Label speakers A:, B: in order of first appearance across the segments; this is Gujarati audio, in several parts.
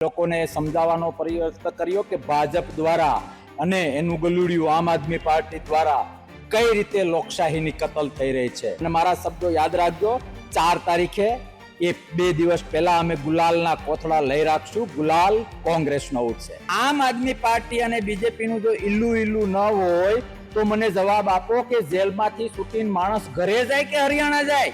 A: લોકોને સમજાવવાનો પ્રયત્ન કર્યો કે ભાજપ દ્વારા અને એનું ગલુડિયું આમ આદમી પાર્ટી દ્વારા કઈ રીતે લોકશાહીની કતલ થઈ રહી છે। અને મારા શબ્દો યાદ રાખજો, 4 તારીખે એ 2 દિવસ પહેલા અમે ગુલાલના કોથળા લઈ રાખશું। ગુલાલ કોંગ્રેસનો ઉઠશે। આમ આદમી પાર્ટી અને બીજેપીનું જો ઈલ્લું ન હોય તો મને જવાબ આપો કે જેલમાંથી છૂટીને માણસ ઘરે જાય કે હરિયાણા જાય?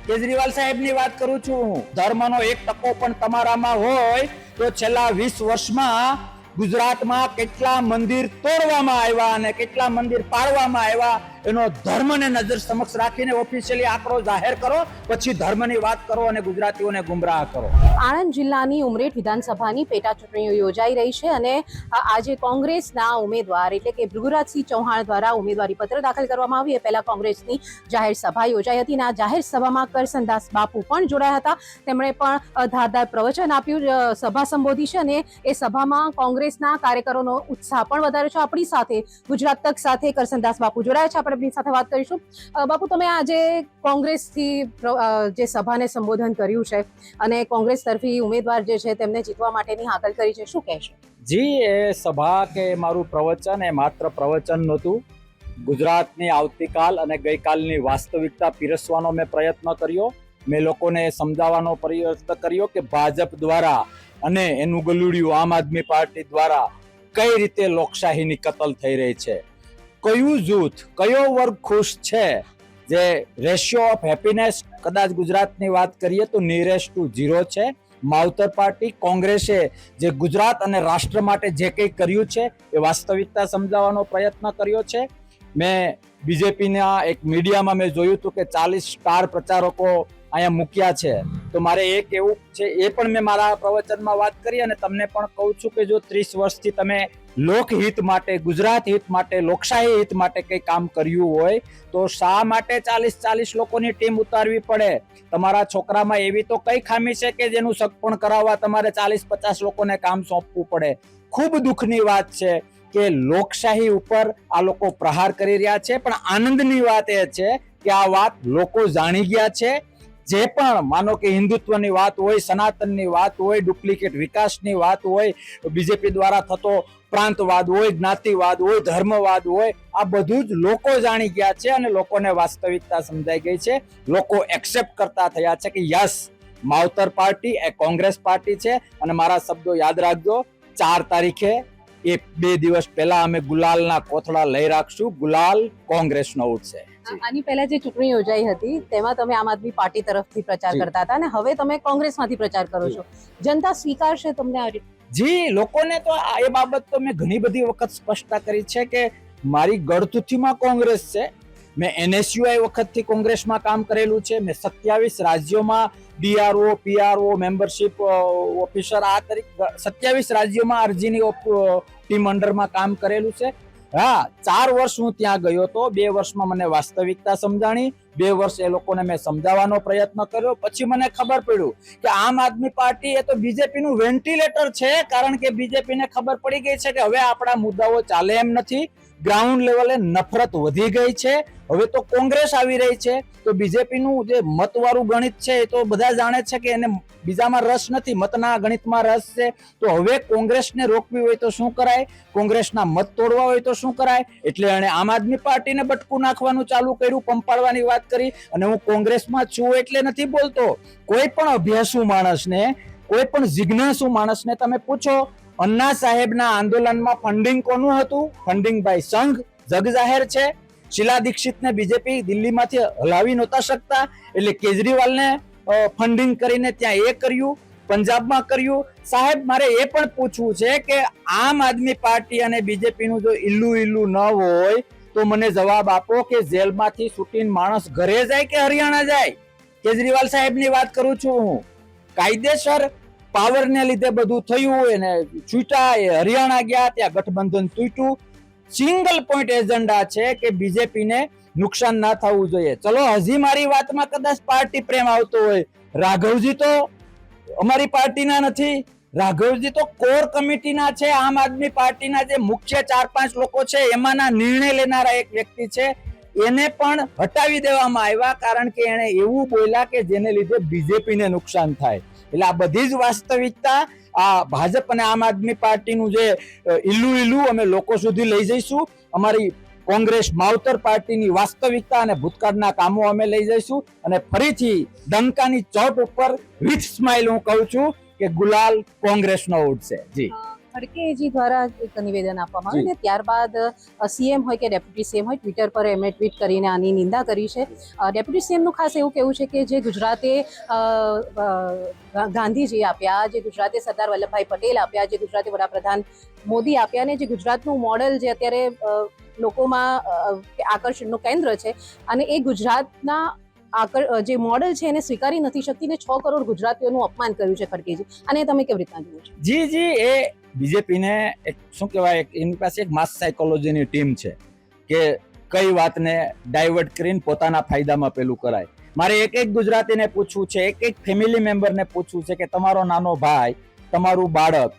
A: કેજરીવાલ સાહેબની વાત કરું છું હું। ધર્મનો 1% પણ તમારામાં હોય તો છેલ્લા 20 વર્ષમાં ગુજરાતમાં કેટલા મંદિર તોડવામાં આવ્યા અને કેટલા મંદિર પાડવામાં આવ્યા એનો ધર્મને નજર સમક્ષ રાખીને ઓફિશિયલી આંકડો જાહેર કરો, પછી ધર્મની વાત કરો અને ગુજરાતીઓને ગુમરાહ કરો।
B: આણંદ જિલ્લાની ઉમરેઠ વિધાનસભાની પેટા ચૂંટણીઓ યોજાઈ રહી છે અને આજે કોંગ્રેસના ઉમેદવાર એટલે કે ભૃગુરાજસિંહ ચૌહાણ દ્વારા ઉમેદવારી પત્ર દાખલ કરવામાં આવ્યું। એ પહેલા કોંગ્રેસની જાહેર સભા યોજાઈ હતી અને આ જાહેર સભામાં કરસનદાસ બાપુ પણ જોડાયા હતા। તેમણે પણ ધારદાર પ્રવચન આપ્યું, સભા સંબોધી છે અને એ સભામાં કોંગ્રેસના કાર્યકરોનો ઉત્સાહ પણ વધારે છે। આપણી સાથે ગુજરાત તક સાથે કરસનદાસ બાપુ જોડાયા છે, આપણે એમની સાથે વાત કરીશું। બાપુ, તમે આજે કોંગ્રેસથી જે સભાને સંબોધન કર્યું છે અને કોંગ્રેસ તરફી ઉમેદવાર જે છે તેમને જીતવા માટેની હાકલ કરી છે, શું કહેશો?
A: જી, એ સભા કે મારું પ્રવચન એ માત્ર પ્રવચન નહોતું। ગુજરાતની આવતીકાલ અને ગઈકાલની વાસ્તવિકતા પીરસવાનો મેં પ્રયત્ન કર્યો। મેં લોકોને સમજાવવાનો પ્રયત્ન કર્યો કે ભાજપ દ્વારા અને એનું ગલુડિયું આમ આદમી પાર્ટી દ્વારા કઈ રીતે લોકશાહીની કતલ થઈ રહી છે। કયું જૂથ, કયો વર્ગ ખુશ છે? જે રેશિયો ઓફ હેપીનેસ કદાચ ગુજરાતની વાત કરીએ તો નીરેશ ટુ 0 છે। માવતર પાર્ટી કોંગ્રેસે જે ગુજરાત અને રાષ્ટ્ર માટે જે કંઈ કર્યું છે એ વાસ્તવિકતા સમજાવવાનો પ્રયત્ન કર્યો છે। મેં બીજેપીના એક મીડિયામાં મેં જોયું હતું કે 40 સ્ટાર પ્રચારકો અહીંયા મૂક્યા છે, તો મારે એ કહેવું છે, એ પણ મેં મારા પ્રવચનમાં વાત કરી અને તમને પણ કહું છું કે જો 30 વર્ષથી તમે લોકહિત માટે, ગુજરાત હિત માટે, લોકશાહી હિત માટે કંઈ કામ કર્યું હોય તો શા માટે 40 લોકોની ટીમ ઉતારવી પડે? તમારા છોકરામાં એવી તો કઈ ખામી છે કે જેનું સગપણ કરાવવા તમારે 40-50 લોકોને કામ સોંપવું પડે? ખૂબ દુઃખની વાત છે કે લોકશાહી ઉપર આ લોકો પ્રહાર કરી રહ્યા છે, પણ આનંદની વાત એ છે કે આ વાત લોકો જાણી ગયા છે। જે પણ માનો કે હિન્દુત્વની વાત હોય, સનાતનની વાત હોય, ડુપ્લિકેટ વિકાસની વાત હોય, બીજેપી દ્વારા થતો પ્રાંતવાદ હોય, જ્ઞાતિવાદ હોય, ધર્મવાદ હોય, આ બધું જ લોકો જાણી ગયા છે અને લોકોને વાસ્તવિકતા સમજાઈ ગઈ છે। લોકો એક્સેપ્ટ કરતા થયા છે કે યસ, માવતર પાર્ટી એ કોંગ્રેસ પાર્ટી છે। અને મારા શબ્દો યાદ રાખજો, 4 તારીખે એ 2 દિવસ પહેલા અમે ગુલાલના કોથળા લઈ રાખશું। ગુલાલ કોંગ્રેસનો ઉઠશે।
B: આની પહેલા જે ચૂંટણી યોજાઈ હતી તેમાં તમે આમ આદમી પાર્ટી તરફથી પ્રચાર કરતા હતા અને હવે તમે કોંગ્રેસમાંથી પ્રચાર કરો છો, જનતા સ્વીકારશે તમને આ રીતે?
A: જી, લોકોને તો એ બાબત તો મેં ઘણી બધી વખત સ્પષ્ટતા કરી છે કે મારી ગળથુથીમાં કોંગ્રેસ છે। મેં NSUI વખતથી કોંગ્રેસમાં કામ કરેલું છે। મેં 27 રાજ્યોમાં DRO, PRO, મેમ્બરશિપ ઓફિસર આ તરીકે 27 રાજ્યોમાં અરજીની ટીમ અંડરમાં કામ કરેલું છે। હા, 4 વર્ષ હું ત્યાં ગયો હતો, 2 વર્ષમાં મને વાસ્તવિકતા સમજાણી, 2 વર્ષ એ લોકોને મેં સમજાવવાનો પ્રયત્ન કર્યો, પછી મને ખબર પડ્યું કે આમ આદમી પાર્ટી એ તો બીજેપીનું વેન્ટિલેટર છે, કારણ કે બીજેપીને ખબર પડી ગઈ છે કે હવે આપણા મુદ્દાઓ ચાલે એમ નથી। ગ્રાઉન્ડ લેવલે નફરત વધી ગઈ છે, હવે તો કોંગ્રેસ આવી રહી છે, તો બીજેપીનું જે મતવાળું ગણિત છે એ તો બધા જાણે છે કે એને બીજામાં રસ નથી, મતના ગણિતમાં રસ છે। તો હવે કોંગ્રેસને રોકવી હોય તો શું કરાય, કોંગ્રેસના મત તોડવા હોય તો શું કરાય? એટલે એણે આમ આદમી પાર્ટીને બટકું નાખવાનું ચાલુ કર્યું, પંપાડવાની વાત કરી। અને હું કોંગ્રેસમાં છું એટલે નથી બોલતો, કોઈ પણ અભ્યાસુ માણસને, કોઈ પણ જિજ્ઞાસુ માણસને તમે પૂછો, અન્ના સાહેબના આંદોલનમાં ફંડિંગ કોનું હતું? ફંડિંગ બાય સંઘ, જગ જાહેર છે। શીલા દીક્ષિતને બીજેપી દિલ્હીમાંથી હલાવી નહોતા શકતા, એટલે કેજરીવાલને ફંડિંગ કરીને ત્યાં એ કર્યું, પંજાબમાં કર્યું। સાહેબ, મારે એ પણ પૂછવું છે કે આમ આદમી પાર્ટી અને બીજેપીનું જો ઈલ્લું ન હોય તો મને જવાબ આપો કે જેલમાંથી છૂટીને માણસ ઘરે જાય કે હરિયાણા જાય? કેજરીવાલ સાહેબની વાત કરું છું હું। કાયદેસર પાવરને લીધે બધું થયું હોય ને છૂટા એ હરિયાણા ગયા, ત્યાં ગઠબંધન તૂટ્યું। સિંગલ પોઈન્ટ એજન્ડા છે કે બીજેપીને નુકસાન ના થવું જોઈએ। ચલો, હજી મારી વાતમાં કદાચ પાર્ટી પ્રેમ આવતો હોય, રાઘવજી તો અમારી પાર્ટીના નથી, રાઘવજી તો કોર કમિટીના છે। આમ આદમી પાર્ટીના જે મુખ્ય 4-5 લોકો છે એમાંના નિર્ણય લેનારા એક વ્યક્તિ છે, એને પણ હટાવી દેવામાં આવ્યા, કારણ કે એને એવું બોલ્યા કે જેને લીધે બીજેપીને નુકસાન થાય। એટલે આ બધી જ વાસ્તવિકતા આ ભાજપ અને આમ આદમી પાર્ટીનું જે ઈલું અમે લોકો સુધી લઈ જઈશું. અમારી કોંગ્રેસ માવતર પાર્ટીની વાસ્તવિકતા અને ભૂતકાળના કામો અમે લઈ જઈશું અને ફરીથી ડંકાની ચોટ ઉપર વિથ સ્માઇલ હું કહું છું કે ગુલાલ કોંગ્રેસનો ઉડશે. જી
B: ખડગેજી દ્વારા એક નિવેદન આપવામાં આવ્યું અને ત્યારબાદ સીએમ હોય કે ડેપ્યુટી સીએમ હોય ટ્વિટર પર એમણે ટ્વીટ કરીને આની નિંદા કરી છે. ડેપ્યુટી સીએમનું ખાસ એવું કહેવું છે કે જે ગુજરાતે ગાંધીજી આપ્યા, જે ગુજરાતે સરદાર વલ્લભભાઈ પટેલ આપ્યા, જે ગુજરાતે વડાપ્રધાન મોદી આપ્યા અને જે ગુજરાતનું મોડેલ જે અત્યારે લોકોમાં આકર્ષણનું કેન્દ્ર છે અને એ ગુજરાતના જે મોડેલ છે એને સ્વીકારી નથી શકતી ને 6 કરોડ ગુજરાતીઓનું અપમાન કર્યું છે ખડગેજી. અને તમે કેવી રીતના જુઓ છો?
A: જી એ બીજેપીને એક શું કહેવાય, એની પાસે એક માસ સાયકોલોજીની ટીમ છે કે કઈ વાતને ડાયવર્ટ કરીને પોતાના ફાયદામાં પેલું કરાય. મારે એક ગુજરાતીને પૂછવું છે, એક ફેમિલી મેમ્બરને પૂછવું છે કે તમારો નાનો ભાઈ, તમારું બાળક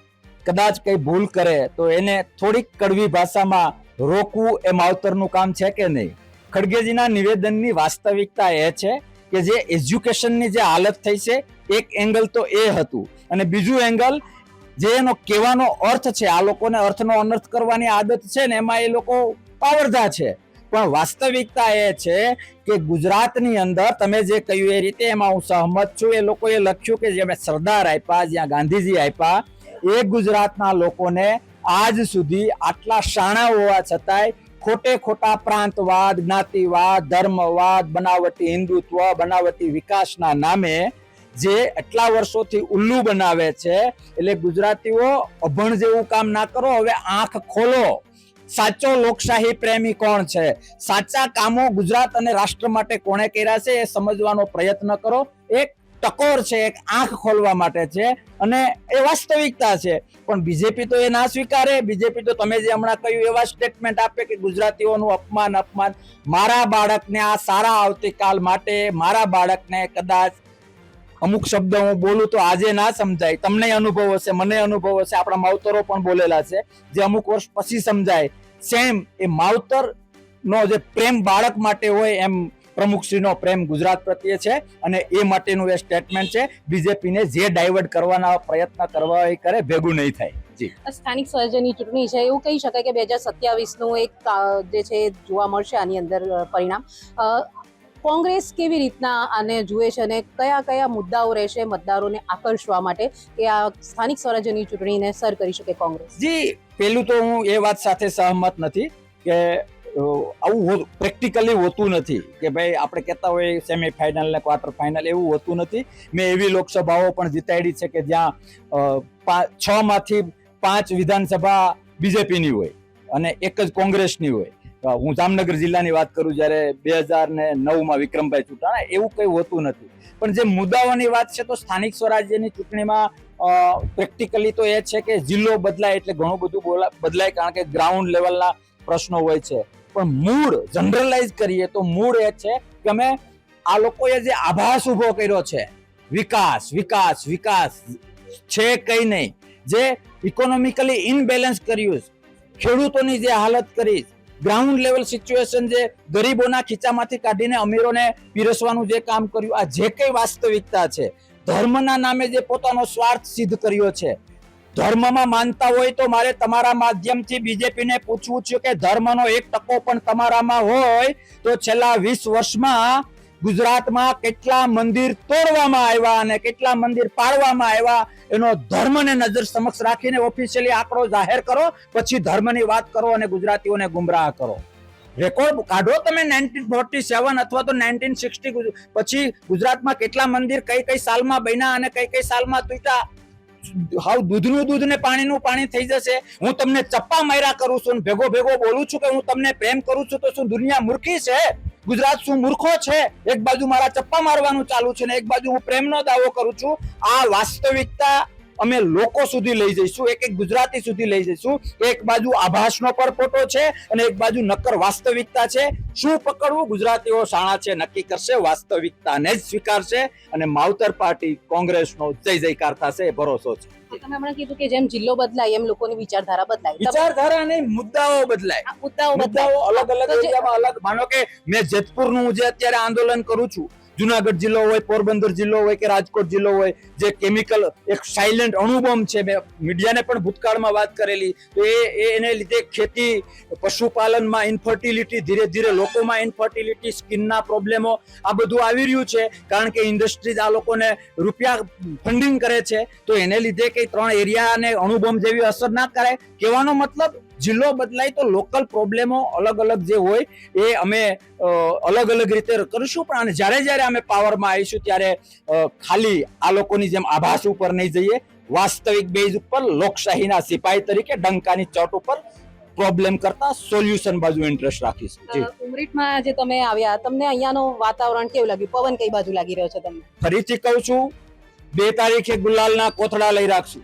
A: કદાચ કઈ ભૂલ કરે તો એને થોડીક કડવી ભાષામાં રોકવું એ માવતરનું કામ છે કે નહીં? ખડગેજીના નિવેદનની વાસ્તવિકતા એ છે કે જે એજ્યુકેશનની જે હાલત થઈ છે, એક એંગલ તો એ હતું અને બીજું એંગલ જે એનો કહેવાનો અર્થ છે, આ લોકોને અર્થનો અનર્થ કરવાની આદત છે ને એમાં એ લોકો પાવરધા છે. પણ વાસ્તવિકતા એ છે કે ગુજરાતની અંદર તમે જે કહ્યું એ રીતે એમાં હું સહમત છું. એ લોકોએ લખ્યું કે જે સરદાર આપ્યા, જ્યાં ગાંધીજી આપ્યા, એ ગુજરાતના લોકોને આજ સુધી આટલા શાણા હોવા છતાંય ખોટા પ્રાંતવાદ, જ્ઞાતિવાદ, ધર્મવાદ, બનાવટી હિન્દુત્વ, બનાવટી વિકાસના નામે જે એટલા વર્ષોથી ઉલ્લુ બનાવે છે. એટલે ગુજરાતીઓ અભણ જેવું કામ ના કરો, હવે આંખ ખોલો. સાચો લોકશાહી પ્રેમી કોણ છે, સાચા કામો ગુજરાત અને રાષ્ટ્ર માટે કોણે કર્યા છે એ સમજવાનો પ્રયત્ન કરો. એક ટકોર છે, એક આંખ ખોલવા માટે છે અને એ વાસ્તવિકતા છે. પણ બીજેપી તો એ ના સ્વીકારે. બીજેપી તો તમે જે હમણાં કહ્યું એવા સ્ટેટમેન્ટ આપે કે ગુજરાતીઓનું અપમાન. મારા બાળકને આ સારા આવતીકાલ માટે, મારા બાળકને કદાચ અમુક શબ્દ હું બોલું તો આજે ના સમજાય, તમને અનુભવ હશે, મને અનુભવ હશે, આપણા માવતરો પણ બોલેલા છે, જે અમુક વર્ષ પછી સમજાય. સેમ એ માવતર નો જે પ્રેમ બાળક માટે હોય એમ પ્રમુખશ્રીનો પ્રેમ ગુજરાત પ્રત્યે છે અને એ માટેનું એ સ્ટેટમેન્ટ છે. બીજેપીને જે ડાયવર્ટ કરવાના પ્રયત્ન કરવા એ કરે, ભેગું નહીં થાય. જી
B: સ્થાનિક સ્વરાજ્યની ચૂંટણી છે, એવું કહી શકાય કે 2027નું એક જે છે જોવા મળશે આની અંદર પરિણામ. કોંગ્રેસ કેવી રીતના આને જુએ છે અને કયા મુદ્દાઓ રહેશે મતદારોને આકર્ષવા માટે કે આ સ્થાનિક સ્વરાજ્યની ચૂંટણીને સર કરી શકે કોંગ્રેસ?
A: જી પેલું તો હું એ વાત સાથે સહમત નથી કે આવું પ્રેક્ટિકલી હોતું નથી કે ભાઈ આપણે કહેતા હોય સેમીફાઇનલ ને ક્વાર્ટર ફાઇનલ, એવું હોતું નથી. મેં એવી લોકસભાઓ પણ જીતાડી છે કે જ્યાં 6 માંથી 5 વિધાનસભા બીજેપીની હોય અને એક જ કોંગ્રેસની હોય. હું જામનગર જિલ્લાની વાત કરું, જ્યારે 2009માં વિક્રમભાઈ ચૂંટાણા, એવું કંઈ હોતું નથી. પણ જે મુદ્દાઓની વાત છે તો સ્થાનિક સ્વરાજ્યની ચૂંટણીમાં પ્રેક્ટિકલી તો એ છે કે જિલ્લો બદલાય એટલે ઘણું બધું બદલાય, કારણ કે ગ્રાઉન્ડ લેવલના પ્રશ્નો હોય છે. પણ મૂળ જનરલાઇઝ કરીએ તો મૂળ એ છે કે અમે આ લોકોએ જે આભાસ ઉભો કર્યો છે, વિકાસ વિકાસ વિકાસ છે કઈ નહીં, જે ઇકોનોમિકલી ઇનબેલેન્સ કર્યું, ખેડૂતોની જે હાલત કરી, ગ્રાઉન્ડ લેવલ સિચ્યુએશન, જે ગરીબોના ખીચામાંથી કાઢીને અમીરોને પીરસવાનું જે કામ કર્યું, આ જે કઈ વાસ્તવિકતા છે, ધર્મના નામે જે પોતાનો સ્વાર્થ સિદ્ધ કર્યો છે. ધર્મમાં માનતા હોય તો મારે તમારા માધ્યમથી બીજેપીને પૂછવું છે કે ધર્મનો 1% પણ તમારામાં હોય તો છેલ્લા 20 વર્ષમાં ગુજરાતમાં કેટલા મંદિર તોડવામાં આવ્યા અને કેટલા મંદિર પાડવામાં આવ્યા, એનો ધર્મને નજર સમક્ષ રાખીને ઓફિશિયલી આંકડો જાહેર કરો, પછી ધર્મની વાત કરો અને ગુજરાતીઓને ગુમરાહ કરો. રેકોર્ડ કાઢો તમે 1947 અથવા તો 1960 પછી ગુજરાતમાં કેટલા મંદિર કઈ સાલમાં બન્યા અને કઈ સાલમાં તૂટ્યા. હાવ દૂધનું દૂધ ને પાણીનું પાણી થઈ જશે. હું તમને ચપ્પા માર્યા કરું છું, ભેગો બોલું છું કે હું તમને પ્રેમ કરું છું, તો શું દુનિયા મૂર્ખી છે? ગુજરાત શું મૂર્ખો છે? એક બાજુ મારા ચપ્પા મારવાનું ચાલુ છે ને એક બાજુ હું પ્રેમનો દાવો કરું છું. આ વાસ્તવિકતા અમે લોકો સુધી લઈ જઈશું, એક ગુજરાતી સુધી લઈ જઈશું. એક બાજુ આભાસનો પરપોટો છે અને એક બાજુ નક્કર વાસ્તવિકતા છે. શું પકડવું? ગુજરાતીઓ શાણા છે, નક્કી કરશે, વાસ્તવિકતાને જ સ્વીકારશે અને માવતર પાર્ટી કોંગ્રેસનો જય જયકાર થશે, ભરોસો છે.
B: તમે હમણાં કીધું કે જેમ જિલ્લો બદલાય એમ લોકોની વિચારધારા બદલાય.
A: વિચારધારા નહીં, મુદ્દાઓ બદલાય. મુદ્દાઓ અલગ એરિયામાં અલગ. માનો કે મેં જેતપુરનું જે અત્યારે આંદોલન કરું છું જુનાગઢ જિલ્લો હોય, પોરબંદર જિલ્લો હોય કે રાજકોટ જિલ્લો હોય, જે કેમિકલ એક સાયલેન્ટ અણુબોમ્બ છે, મેં મીડિયાને પણ ભૂતકાળમાં વાત કરેલી, તો એને લીધે ખેતી, પશુપાલનમાં ઇન્ફર્ટિલિટી, ધીરે ધીરે લોકોમાં ઇન્ફર્ટિલિટી, સ્કિનના પ્રોબ્લેમો, આ બધું આવી રહ્યું છે, કારણ કે ઇન્ડસ્ટ્રીઝ આ લોકોને રૂપિયા ફંડિંગ કરે છે. તો એને લીધે કઈ 3 એરિયાને અણુબોમ્બ જેવી અસર ના કરે. કહેવાનો મતલબ જિલ્લો બદલાય તો લોકલ પ્રોબ્લેમો અલગ અલગ જે હોય એ અમે અલગ અલગ રીતે કરીશું. પણ જ્યારે અમે પાવરમાં આવીશું ત્યારે ખાલી આ લોકોની જેમ આભાસ ઉપર નહીં જઈએ, વાસ્તવિક બેઝ ઉપર લોકશાહીના સિપાહી તરીકે ડંકાની ચોટ ઉપર પ્રોબ્લેમ કરતા સોલ્યુશન બાજુ ઇન્ટરેસ્ટ રાખીશું. જી,
B: ઉમરેઠમાં આજે તમે આવ્યા, તમને અહીંયાનું વાતાવરણ કેવું લાગ્યું? પવન કઈ બાજુ લાગી રહ્યો છે તમને?
A: ફરીથી કહું છું, 2 તારીખે ગુલાલના કોથળા લઈ રાખશું,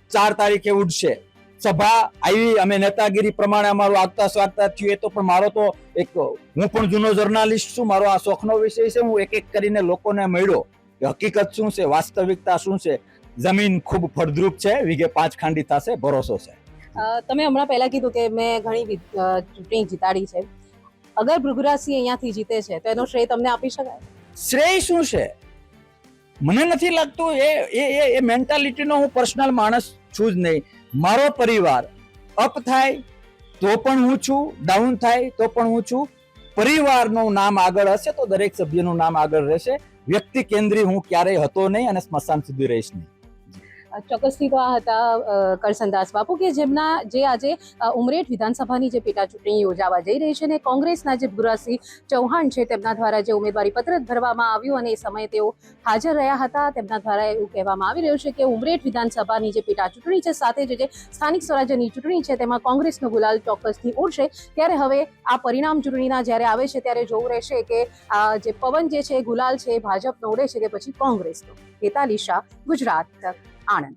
A: 4 તારીખે ઉડશે. સભા આવી, અમે નેતાગીરી પ્રમાણે અમારું આગતા સ્વાગતા થયું. એ તો પણ મારો તો હું પણ જૂનો જર્નાલિસ્ટ છું, મારો આ શોખનો વિષય છે. હું એક એક કરીને લોકોને મળ્યો કે હકીકત શું છે, વાસ્તવિકતા શું છે. જમીન ખૂબ ફળદ્રુપ છે, વીઘે 5 ખાંડી થશે, ભરોસો છે.
B: તમે હમણાં પહેલા કીધું કે મેં ઘણી ચૂંટણી જીતાડી છે. અગર ભૃગુરાજસિંહ અહીંયાથી જીતે છે તો એનો શ્રેય તમને આપી શકાય?
A: શ્રેય શું છે, મને નથી લાગતું. એ મેન્ટાલિટીનો હું પર્સનલ માણસ છું જ નહીં. મારો પરિવાર અપ થાય તો પણ હું છું, ડાઉન થાય તો પણ હું છું. પરિવારનું નામ આગળ હશે તો દરેક સભ્યનું નામ આગળ રહેશે. વ્યક્તિ કેન્દ્રી હું ક્યારેય હતો નહીં અને સ્મશાન સુધી રહીશ નહીં.
B: ચોક્કસથી તો આ હતા કરસનદાસ બાપુ, કે જેમના જે આજે ઉમરેઠ વિધાનસભાની જે પેટા ચૂંટણી યોજાવા જઈ રહી છે, અને કોંગ્રેસના જે ભૃગુરાજસિંહ ચૌહાણ છે તેમના દ્વારા જે ઉમેદવારી પત્ર ભરવામાં આવ્યું અને એ સમયે તેઓ હાજર રહ્યા હતા. તેમના દ્વારા એવું કહેવામાં આવી રહ્યું છે કે ઉમરેઠ વિધાનસભાની જે પેટા ચૂંટણી છે, સાથે જે સ્થાનિક સ્વરાજ્યની ચૂંટણી છે, તેમાં કોંગ્રેસનો ગુલાલ ચોક્કસથી ઉડશે. ત્યારે હવે આ પરિણામ ચૂંટણીના જ્યારે આવે છે ત્યારે જોવું રહેશે કે આ જે પવન જે છે, ગુલાલ છે, ભાજપનો ઉડે છે કે પછી કોંગ્રેસનો. હેતાલી શાહ, ગુજરાત, આણંદ.